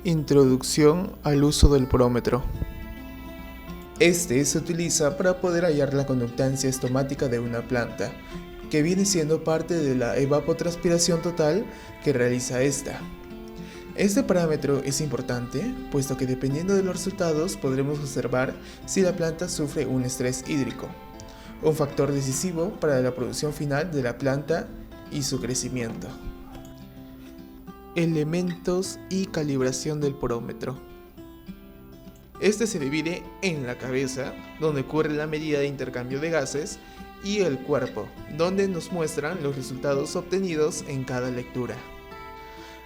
Introducción al uso del porómetro. Este se utiliza para poder hallar la conductancia estomática de una planta, que viene siendo parte de la evapotranspiración total que realiza esta. Este parámetro es importante, puesto que dependiendo de los resultados podremos observar si la planta sufre un estrés hídrico, un factor decisivo para la producción final de la planta y su crecimiento. Elementos y calibración del porómetro. Este se divide en la cabeza, donde ocurre la medida de intercambio de gases, y el cuerpo, donde nos muestran los resultados obtenidos en cada lectura.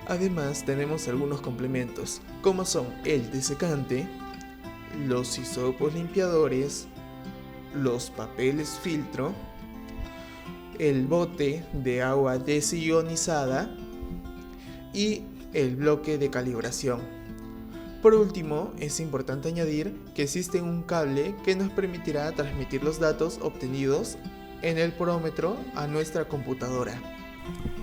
Además, tenemos algunos complementos, como son el desecante, los hisopos limpiadores, los papeles filtro, el bote de agua desionizada y el bloque de calibración. Por último, es importante añadir que existe un cable que nos permitirá transmitir los datos obtenidos en el porómetro a nuestra computadora.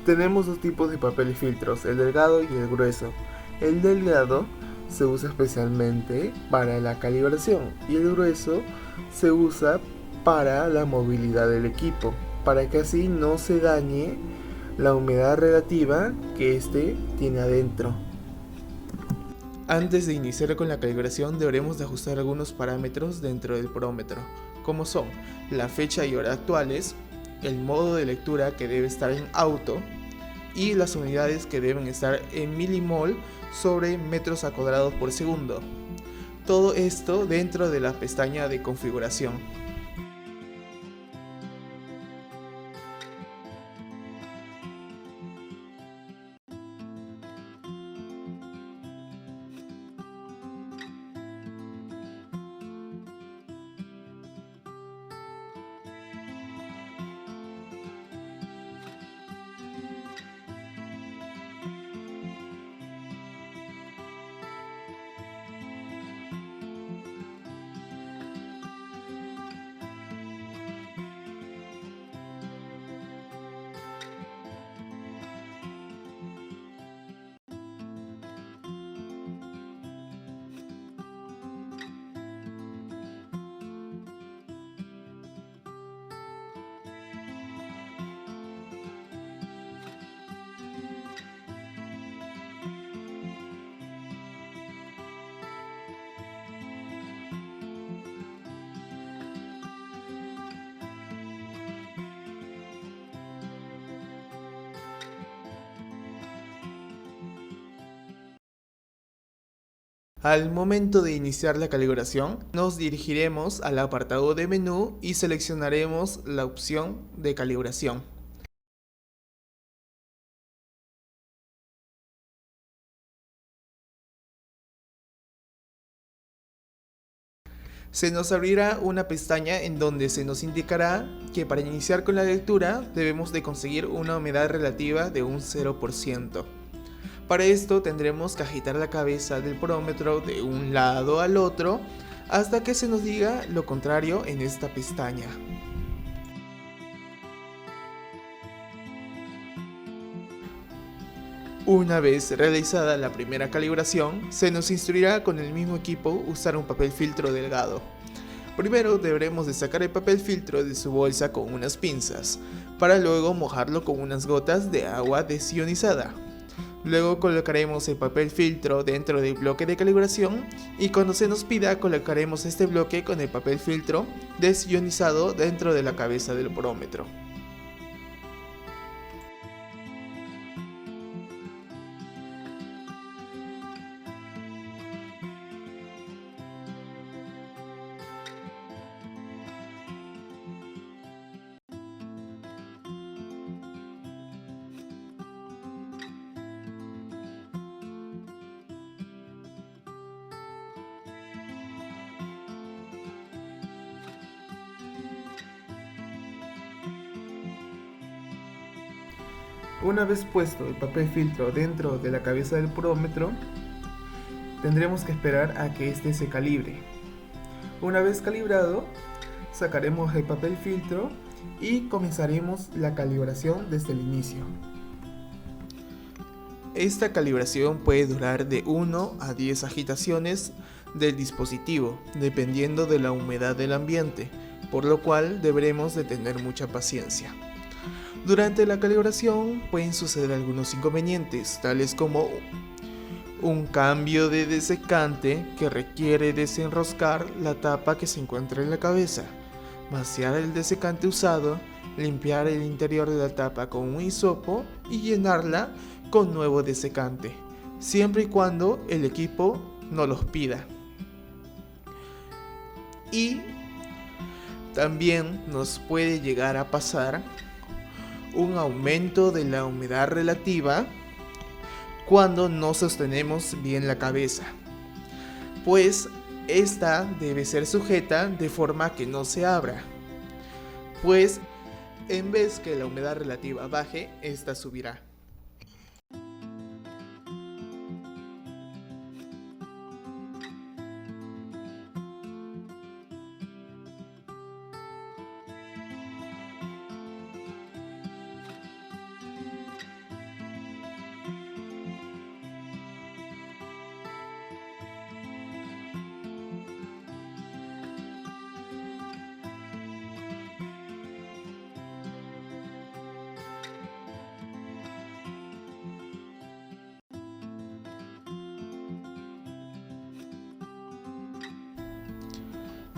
Tenemos dos tipos de papel filtros, el delgado y el grueso. El delgado se usa especialmente para la calibración y el grueso se usa para la movilidad del equipo, para que así no se dañe la humedad relativa que éste tiene adentro. Antes de iniciar con la calibración deberemos de ajustar algunos parámetros dentro del porómetro, como son la fecha y hora actuales, el modo de lectura que debe estar en auto y las unidades que deben estar en milimol sobre metros a cuadrados por segundo. Todo esto dentro de la pestaña de configuración. Al momento de iniciar la calibración, nos dirigiremos al apartado de menú y seleccionaremos la opción de calibración. Se nos abrirá una pestaña en donde se nos indicará que para iniciar con la lectura debemos de conseguir una humedad relativa de un 0%. Para esto tendremos que agitar la cabeza del porómetro de un lado al otro hasta que se nos diga lo contrario en esta pestaña. Una vez realizada la primera calibración, se nos instruirá con el mismo equipo usar un papel filtro delgado. Primero deberemos de sacar el papel filtro de su bolsa con unas pinzas, para luego mojarlo con unas gotas de agua desionizada. Luego colocaremos el papel filtro dentro del bloque de calibración y cuando se nos pida colocaremos este bloque con el papel filtro desionizado dentro de la cabeza del porómetro. Una vez puesto el papel filtro dentro de la cabeza del porómetro, tendremos que esperar a que este se calibre. Una vez calibrado, sacaremos el papel filtro y comenzaremos la calibración desde el inicio. Esta calibración puede durar de 1 a 10 agitaciones del dispositivo, dependiendo de la humedad del ambiente, por lo cual deberemos de tener mucha paciencia. Durante la calibración pueden suceder algunos inconvenientes, tales como un cambio de desecante que requiere desenroscar la tapa que se encuentra en la cabeza, vaciar el desecante usado, limpiar el interior de la tapa con un hisopo y llenarla con nuevo desecante, siempre y cuando el equipo no los pida. Y también nos puede llegar a pasar un aumento de la humedad relativa cuando no sostenemos bien la cabeza, pues esta debe ser sujeta de forma que no se abra, pues en vez que la humedad relativa baje, esta subirá.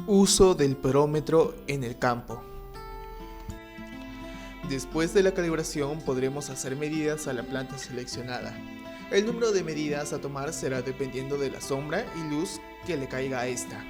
Uso del perómetro en el campo. Después de la calibración podremos hacer medidas a la planta seleccionada. El número de medidas a tomar será dependiendo de la sombra y luz que le caiga a esta.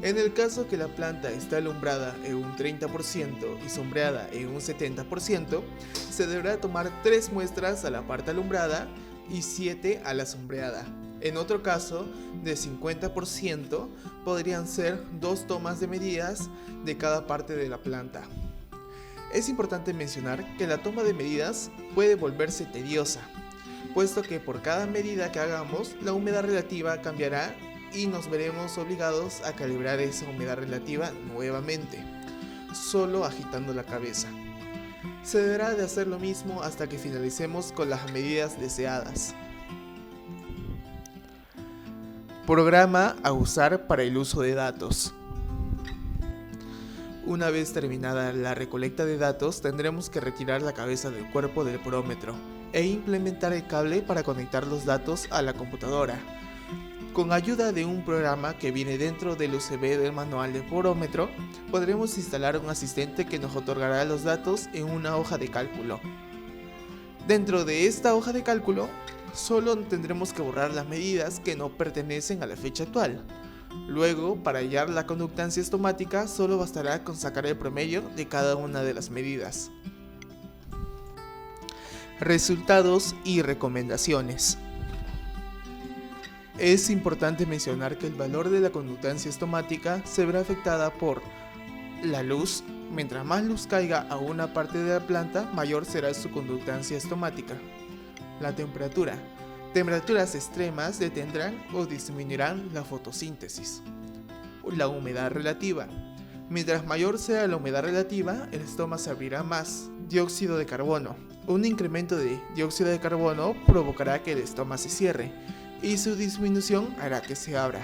En el caso que la planta está alumbrada en un 30% y sombreada en un 70%, se deberá tomar 3 muestras a la parte alumbrada y 7 a la sombreada. En otro caso, de 50%, podrían ser 2 tomas de medidas de cada parte de la planta. Es importante mencionar que la toma de medidas puede volverse tediosa, puesto que por cada medida que hagamos, la humedad relativa cambiará y nos veremos obligados a calibrar esa humedad relativa nuevamente, solo agitando la cabeza. Se deberá de hacer lo mismo hasta que finalicemos con las medidas deseadas. Programa a usar para el uso de datos. Una vez terminada la recolecta de datos, tendremos que retirar la cabeza del cuerpo del porómetro e implementar el cable para conectar los datos a la computadora. Con ayuda de un programa que viene dentro del USB del manual del porómetro, podremos instalar un asistente que nos otorgará los datos en una hoja de cálculo. Dentro de esta hoja de cálculo, solo tendremos que borrar las medidas que no pertenecen a la fecha actual. Luego, para hallar la conductancia estomática, solo bastará con sacar el promedio de cada una de las medidas. Resultados y recomendaciones. Es importante mencionar que el valor de la conductancia estomática se verá afectada por la luz. Mientras más luz caiga a una parte de la planta, mayor será su conductancia estomática. La temperatura. Temperaturas extremas detendrán o disminuirán la fotosíntesis. La humedad relativa. Mientras mayor sea la humedad relativa, el estoma se abrirá más. Dióxido de carbono. Un incremento de dióxido de carbono provocará que el estoma se cierre y su disminución hará que se abra.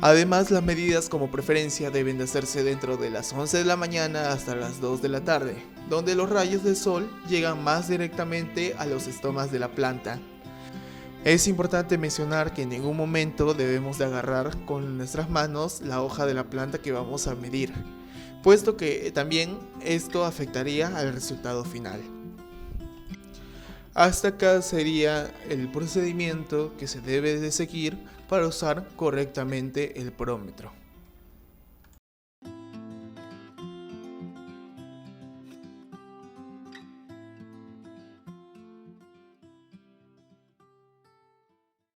Además, las medidas como preferencia deben de hacerse dentro de las 11 de la mañana hasta las 2 de la tarde, donde los rayos del sol llegan más directamente a los estomas de la planta. Es importante mencionar que en ningún momento debemos de agarrar con nuestras manos la hoja de la planta que vamos a medir, puesto que también esto afectaría al resultado final. Hasta acá sería el procedimiento que se debe de seguir para usar correctamente el porómetro.